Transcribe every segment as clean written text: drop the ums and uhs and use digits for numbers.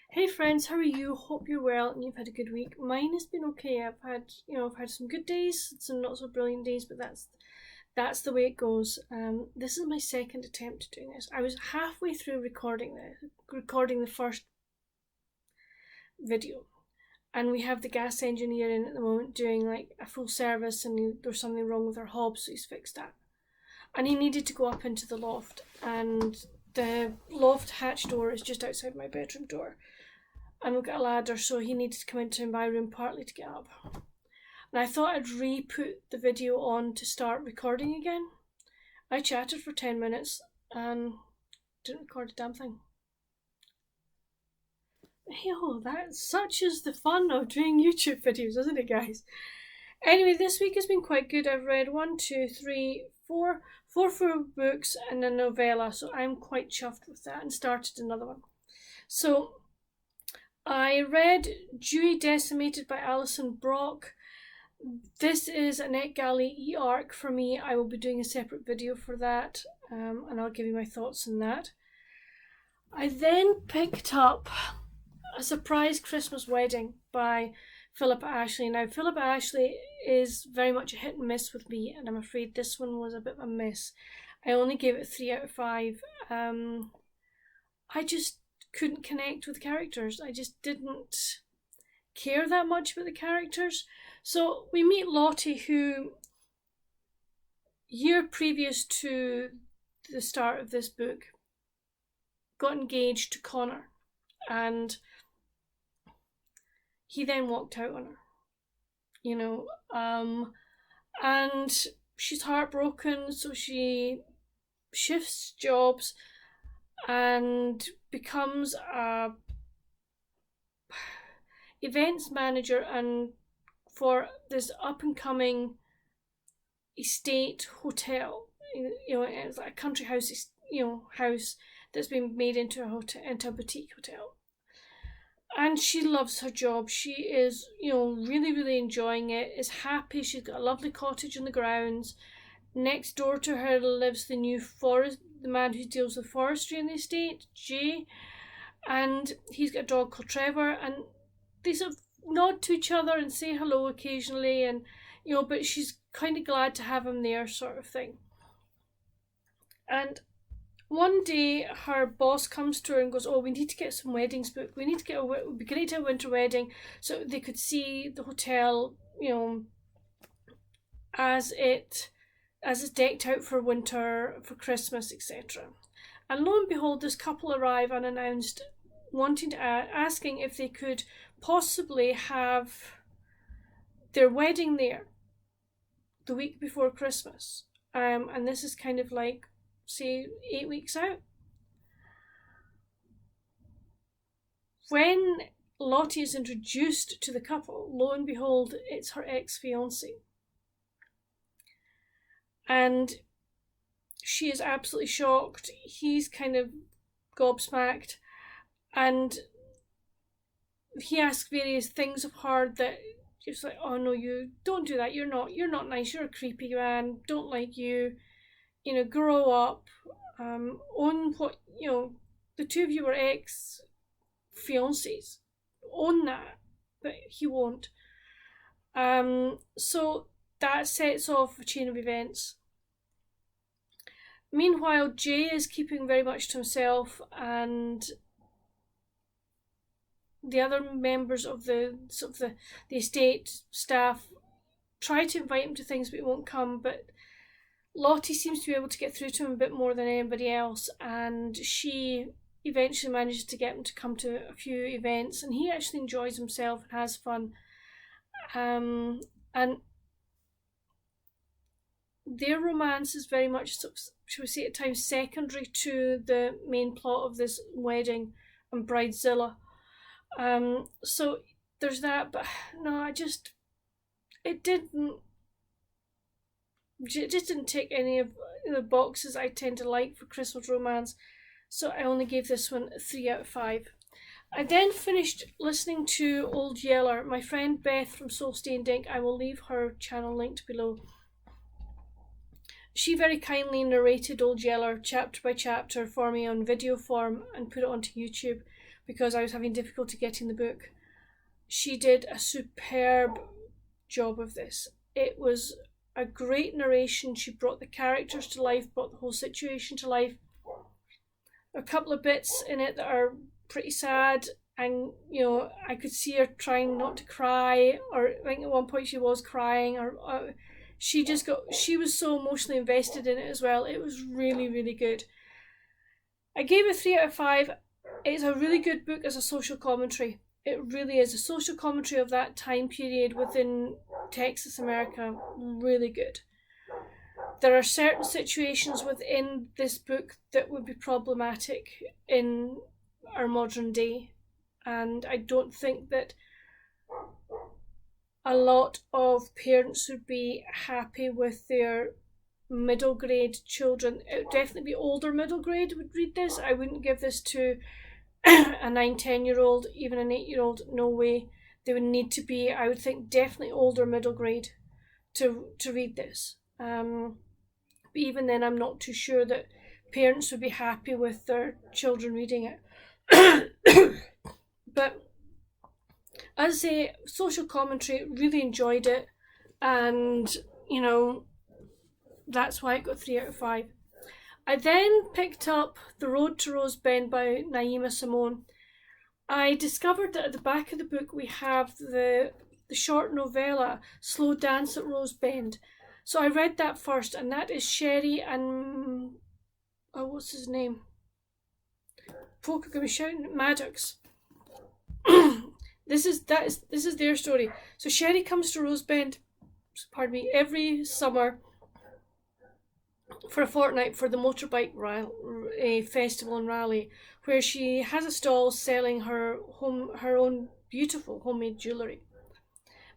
Hey friends, how are you? Hope you're well and you've had a good week. Mine has been okay. I've had some good days, some not so brilliant days, but that's the way it goes. This is my second attempt at doing this. I was halfway through recording the first video, and we have the gas engineer in at the moment doing like a full service, and there's something wrong with our hob, so he's fixed that. And he needed to go up into the loft, and the loft hatch door is just outside my bedroom door. And we've got a ladder, so he needed to come into my room partly to get up. And I thought I'd re-put the video on to start recording again. I chatted for 10 minutes and didn't record a damn thing. Yo, such is the fun of doing YouTube videos, isn't it, guys? Anyway, this week has been quite good. I've read four books and a novella, so I'm quite chuffed with that, and started another one. So I read Dewey, Decimated by Allison Brock. This is a NetGalley e-arc for me. I will be doing a separate video for that, and I'll give you my thoughts on that. I then picked up A Surprise Christmas Wedding by Phillipa Ashely. Now, Phillipa Ashely is very much a hit and miss with me, and I'm afraid this one was a bit of a miss. I only gave it 3 out of 5. I just couldn't connect with the characters. I just didn't care that much about the characters. So we meet Lottie, who, year previous to the start of this book, got engaged to Connor, and he then walked out on her, and she's heartbroken, so she shifts jobs and becomes a events manager and for this up and coming estate hotel. It's like a country house, house that's been made into a boutique hotel. And she loves her job. She is, really, really enjoying it, is happy. She's got a lovely cottage on the grounds. Next door to her lives the man who deals with forestry in the estate, Jay. And he's got a dog called Trevor. And they sort of nod to each other and say hello occasionally. And, but she's kind of glad to have him there, sort of thing. And one day her boss comes to her and goes, "Oh, we need to get some weddings booked. It would be great to have a winter wedding so they could see the hotel, as it's decked out for winter, for Christmas, etc." And lo and behold, this couple arrive unannounced, asking if they could possibly have their wedding there the week before Christmas. And this is kind of like, say, 8 weeks out. When Lottie is introduced to the couple, lo and behold, it's her ex-fiance. And she is absolutely shocked. He's kind of gobsmacked. And he asks various things of her that she's like, "Oh no, you don't do that. You're not nice. You're a creepy man. Don't like you. Grow up, own what, the two of you were ex-fiancés, own that," but he won't. So that sets off a chain of events. Meanwhile, Jay is keeping very much to himself, and the other members of the estate staff try to invite him to things, but he won't come. But Lottie seems to be able to get through to him a bit more than anybody else, and she eventually manages to get him to come to a few events, and he actually enjoys himself and has fun. And their romance is very much, shall we say, at times secondary to the main plot of this wedding and Bridezilla. So there's that, but no, it just didn't tick any of the boxes I tend to like for Christmas romance, so I only gave this one 3 out of 5. I then finished listening to Old Yeller. My friend Beth from Soul Stained Ink, I will leave her channel linked below. She very kindly narrated Old Yeller chapter by chapter for me on video form and put it onto YouTube. because I was having difficulty getting the book. She did a superb job of this. It was a great narration. She brought the characters to life, brought the whole situation to life. A couple of bits in it that are pretty sad, and I could see her trying not to cry, or I think at one point she was crying, or she was so emotionally invested in it as well. It was really, really good. I gave it 3 out of 5. It's a really good book as a social commentary. It really is a social commentary of that time period within Texas, America. Really good. There are certain situations within this book that would be problematic in our modern day, and I don't think that a lot of parents would be happy with their middle grade children. It would definitely be older middle grade would read this. I wouldn't give this to a 9-10-year-old, even an 8-year-old. No way. They would need to be, I would think, definitely older middle grade to read this. But even then, I'm not too sure that parents would be happy with their children reading it. But as I say, social commentary, really enjoyed it, and that's why it got 3 out of 5. I then picked up The Road to Rose Bend by Naima Simone. I discovered that at the back of the book we have the short novella Slow Dance at Rose Bend. So I read that first, and that is Sherry and what's his name? Folk are going to be shouting, Maddox. This is their story. So Sherry comes to Rose Bend, every summer for a fortnight for the motorbike festival and rally, where she has a stall selling her own beautiful homemade jewellery.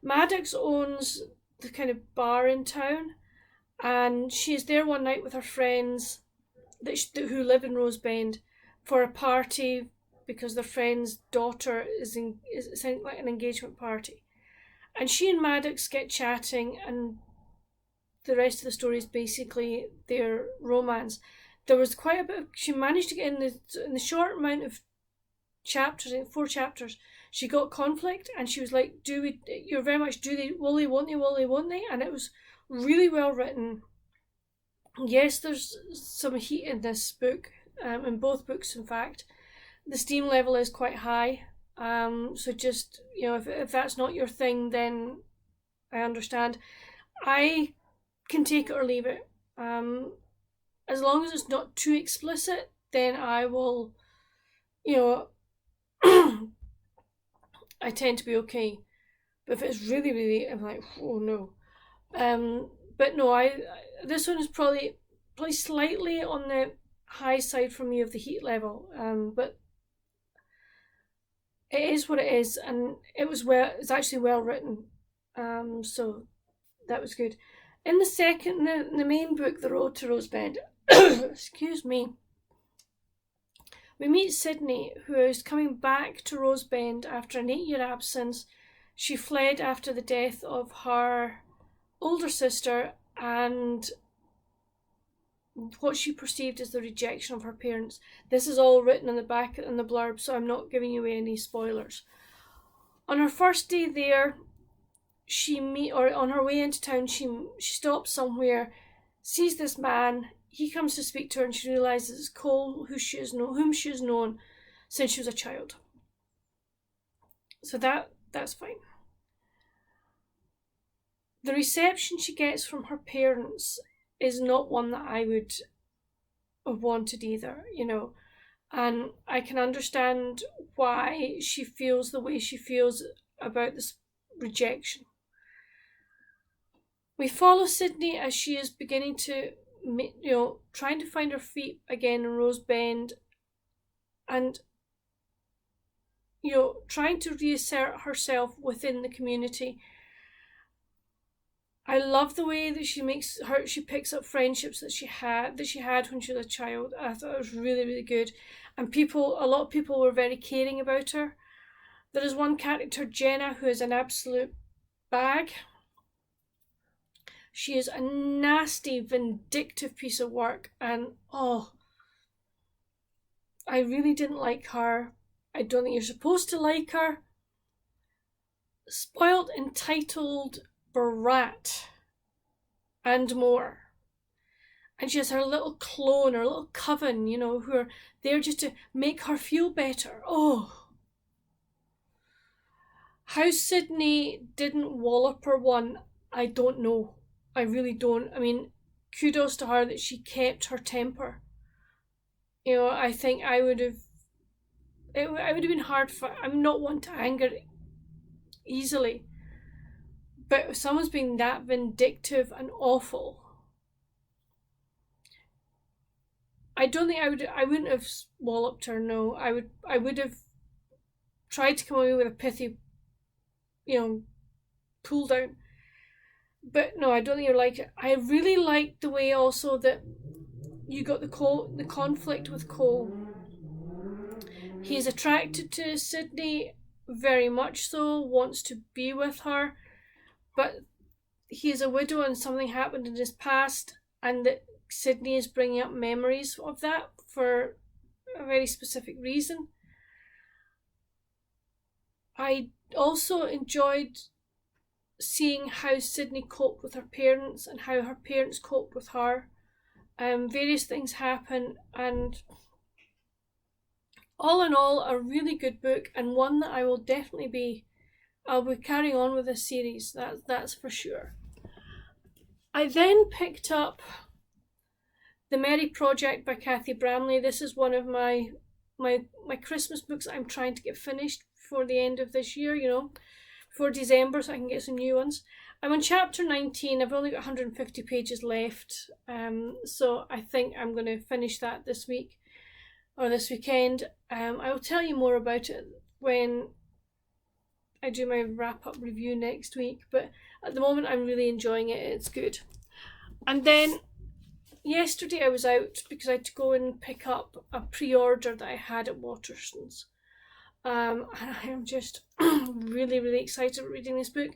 Maddox owns the kind of bar in town, and she is there one night with her friends who live in Rose Bend for a party, because their friend's daughter is like an engagement party. And she and Maddox get chatting, and the rest of the story is basically their romance. There was quite a bit she managed to get in the short amount of chapters, in 4 chapters, she got conflict, and she was like, you're very much will they, won't they? And it was really well written. Yes, there's some heat in this book, in both books in fact. The steam level is quite high, so just, if that's not your thing, then I understand. I can take it or leave it. As long as it's not too explicit, then I will, I tend to be okay. But if it's really, really, I'm like, oh no. But no, this one is probably slightly on the high side for me of the heat level. But it is what it is, and it's actually well written. So that was good. In the main book, The Road to Rose Bend, excuse me, we meet Sydney, who is coming back to Rose Bend after an 8-year absence. She fled after the death of her older sister and what she perceived as the rejection of her parents. This is all written in the back in the blurb, so I'm not giving you any spoilers. On her first day there, on her way into town, she stops somewhere, sees this man. He comes to speak to her, and she realises it's Cole, whom she has known since she was a child. So that's fine. The reception she gets from her parents is not one that I would have wanted either, and I can understand why she feels the way she feels about this rejection. We follow Sydney as she is beginning to, trying to find her feet again in Rose Bend, and, trying to reassert herself within the community. I love the way that she picks up friendships that she had when she was a child. I thought it was really, really good, and a lot of people were very caring about her. There is one character, Jenna, who is an absolute bag. She is a nasty, vindictive piece of work, and I really didn't like her. I don't think you're supposed to like her. Spoiled, entitled brat, and more. And she has her little clone, her little coven, you know, who are there just to make her feel better. Oh. How Sydney didn't wallop her one, I don't know. I really don't. I mean, kudos to her that she kept her temper. You know, I think I would have. It would have been hard for. I'm not one to anger easily. But if someone's being that vindictive and awful, I don't think I wouldn't have walloped her. No, I would have tried to come away with a pithy, pull down. But no, I don't think you like it. I really liked the way also that you got the conflict with Cole. He's attracted to Sydney very much so, wants to be with her, but he's a widow and something happened in his past, and that Sydney is bringing up memories of that for a very specific reason. I also enjoyed seeing how Sydney coped with her parents and how her parents coped with her. Various things happen, and all in all, a really good book, and one that I'll be carrying on with this series. That's for sure. I then picked up The Merry Project by Cathy Bramley. This is one of my Christmas books I'm trying to get finished before the end of this year, before December, so I can get some new ones. I'm on chapter 19. I've only got 150 pages left, so I think I'm going to finish that this week or this weekend. I will tell you more about it when I do my wrap-up review next week, but at the moment I'm really enjoying it. It's good. And then yesterday I was out because I had to go and pick up a pre-order that I had at Waterston's. And I am just really, really excited about reading this book,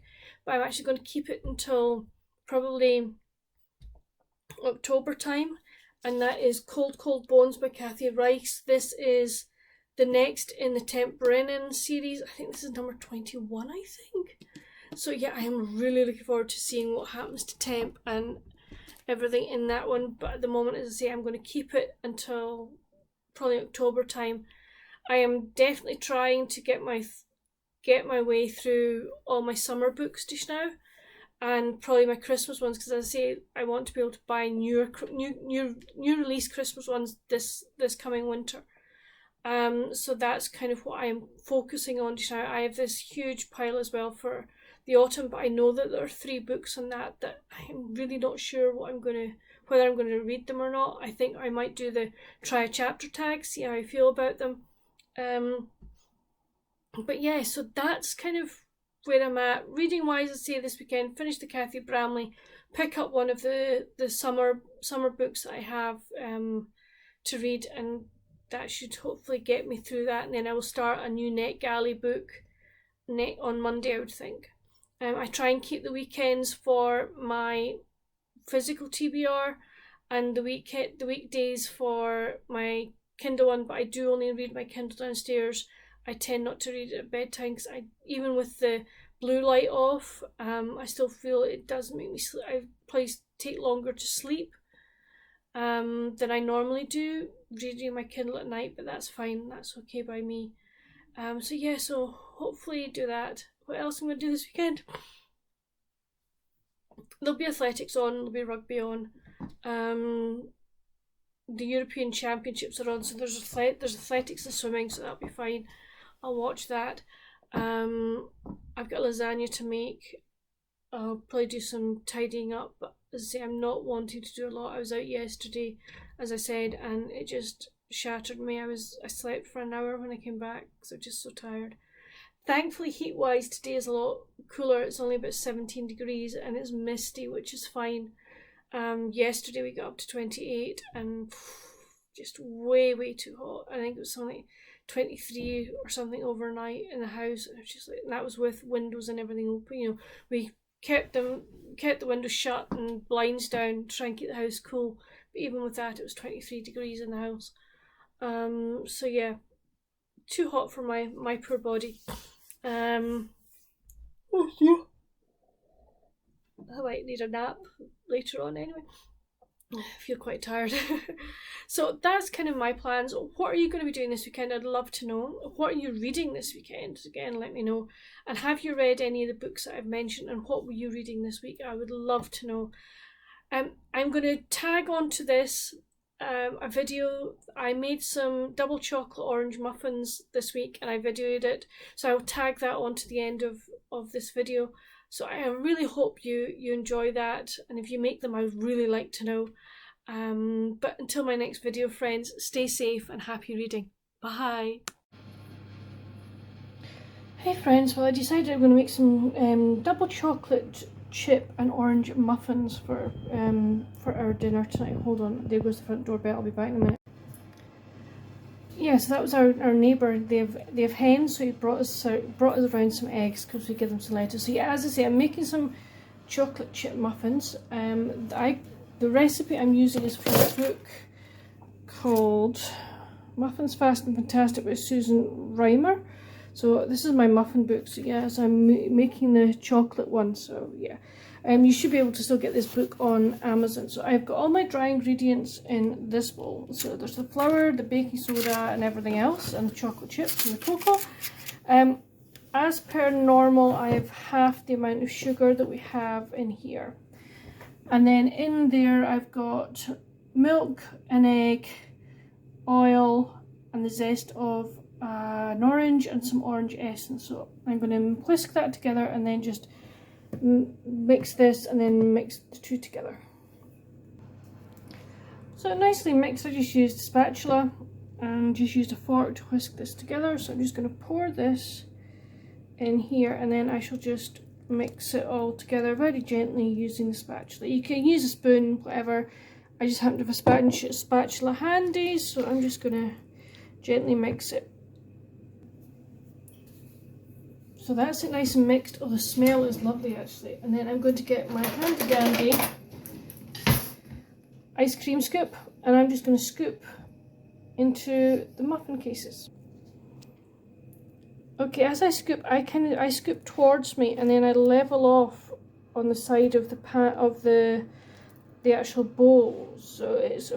but I'm actually going to keep it until probably October time, and that is Cold Cold Bones by Cathy Rice. This is the next in the Temp Brennan series. I think this is number 21, I think. So yeah, I am really looking forward to seeing what happens to Temp and everything in that one, but at the moment, as I say, I'm going to keep it until probably October time. I am definitely trying to get my way through all my summer books just now, and probably my Christmas ones, because as I say, I want to be able to buy new release Christmas ones this coming winter. So that's kind of what I am focusing on just now. I have this huge pile as well for the autumn, but I know that there are 3 books on that I'm really not sure whether I'm going to read them or not. I think I might try a chapter tag, see how I feel about them. But yeah, so that's kind of where I'm at. Reading wise, I say this weekend, finish the Cathy Bramley, pick up one of the summer books that I have to read, and that should hopefully get me through that, and then I will start a new NetGalley book on Monday, I would think. I try and keep the weekends for my physical TBR and the weekdays for my Kindle one, but I do only read my Kindle downstairs. I tend not to read it at bedtime because even with the blue light off, I still feel it does make me sleep. I probably take longer to sleep than I normally do reading my Kindle at night, but that's fine. That's okay by me. So hopefully do that. What else am I going to do this weekend? There'll be athletics on, there'll be rugby on. The European Championships are on, so there's athletics and swimming, so that'll be fine. I'll watch that. I've got lasagna to make. I'll probably do some tidying up, but as I say, I'm not wanting to do a lot. I was out yesterday, as I said, and it just shattered me. I slept for an hour when I came back because I'm just so tired. Thankfully, heat-wise, today is a lot cooler. It's only about 17 degrees and it's misty, which is fine. Yesterday we got up to 28 and just way, way too hot. I think it was something like 23 or something overnight in the house. And just like, and that was with windows and everything open. We kept the windows shut and blinds down to try and keep the house cool. But even with that, it was 23 degrees in the house. So yeah, too hot for my poor body. Oh dear. I might need a nap later on anyway. I feel quite tired. So that's kind of my plans. What are you going to be doing this weekend? I'd love to know. What are you reading this weekend? Again, let me know. And have you read any of the books that I've mentioned, and what were you reading this week? I would love to know. I'm going to tag onto this a video. I made some double chocolate orange muffins this week and I videoed it, so I'll tag that onto the end of this video. So I really hope you enjoy that, and if you make them, I would really like to know. But until my next video, friends, stay safe and happy reading. Bye. Hey friends, well I decided I'm going to make some double chocolate chip and orange muffins for our dinner tonight. Hold on, there goes the front doorbell. I'll be back in a minute. Yeah, so that was our neighbour. They have hens, so he brought us around some eggs because we give them some lettuce. So yeah, as I say, I'm making some chocolate chip muffins. The recipe I'm using is from a book called Muffins Fast and Fantastic by Susam Reimer. So this is my muffin book. So yeah, so I'm making the chocolate one. So yeah, you should be able to still get this book on Amazon. So I've got all my dry ingredients in this bowl. So there's the flour, the baking soda and everything else, and the chocolate chips and the cocoa. As per normal, I have half the amount of sugar that we have in here. And then in there I've got milk, an egg, oil and the zest of an orange and some orange essence. So I'm going to whisk that together and then just mix this and then mix the two together. So nicely mixed, I just used a spatula and just used a fork to whisk this together. So I'm just going to pour this in here and then I shall just mix it all together very gently using the spatula. You can use a spoon, whatever. I just happen to have a spatula handy, so I'm just going to gently mix it. So that's it, nice and mixed. Oh, the smell is lovely actually. And then I'm going to get my handy dandy ice cream scoop and I'm just going to scoop into the muffin cases. Okay, as I scoop, I scoop towards me and then I level off on the side of the actual bowl. So it's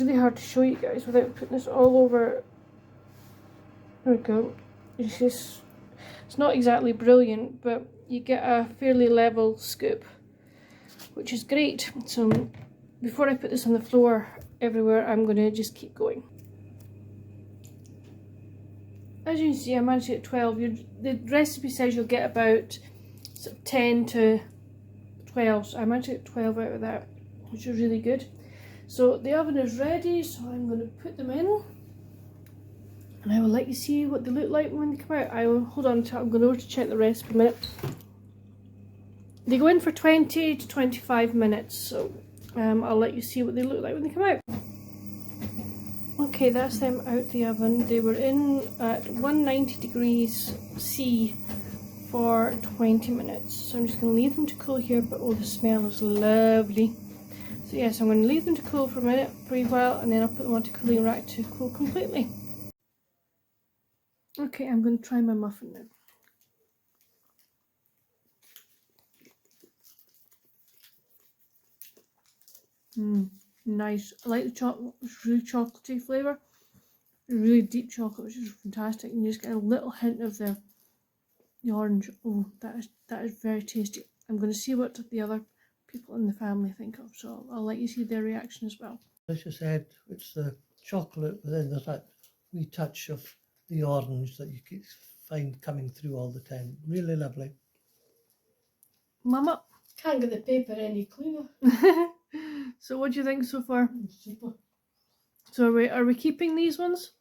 really hard to show you guys without putting this all over. There we go. It's not exactly brilliant, but you get a fairly level scoop, which is great. So before I put this on the floor everywhere, I'm going to just keep going. As you can see, I managed to get 12. The recipe says you'll get about 10 to 12, so I managed to get 12 out of that, which is really good. So the oven is ready, so I'm going to put them in. And I will let you see what they look like when they come out. Hold on, I'm going over to check the recipe a minute. They go in for 20 to 25 minutes, so I'll let you see what they look like when they come out. Okay, that's them out the oven. They were in at 190 degrees C for 20 minutes. So I'm just going to leave them to cool here, but oh, the smell is lovely. So yes, I'm going to leave them to cool for a minute, pretty well, and then I'll put them onto cooling rack to cool completely. Okay, I'm going to try my muffin now. Nice. I like the chocolate. It's really chocolatey flavour. Really deep chocolate, which is fantastic. And you just get a little hint of the orange. Oh, that is very tasty. I'm going to see what the other people in the family think of, so I'll let you see their reaction as well. As you said, it's the chocolate, but then there's that wee touch of the orange that you can find coming through all the time. Really lovely. Mama? Can't get the paper any cleaner. So what do you think so far? Super. So are we keeping these ones?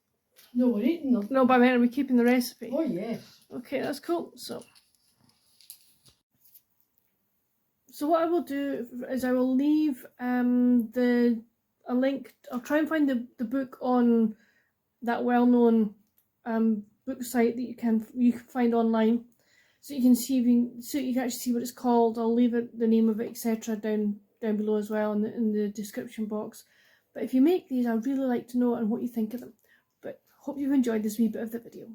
No, we're eating them. No, but I mean, are we keeping the recipe? Oh, yes. Okay, that's cool. So what I will do is I will leave a link. I'll try and find the book on that well-known book site that you can find online, so you can see so you can actually see what it's called. I'll leave the name of it, etc. down below as well in the description box. But if you make these, I'd really like to know and what you think of them. But hope you've enjoyed this wee bit of the video.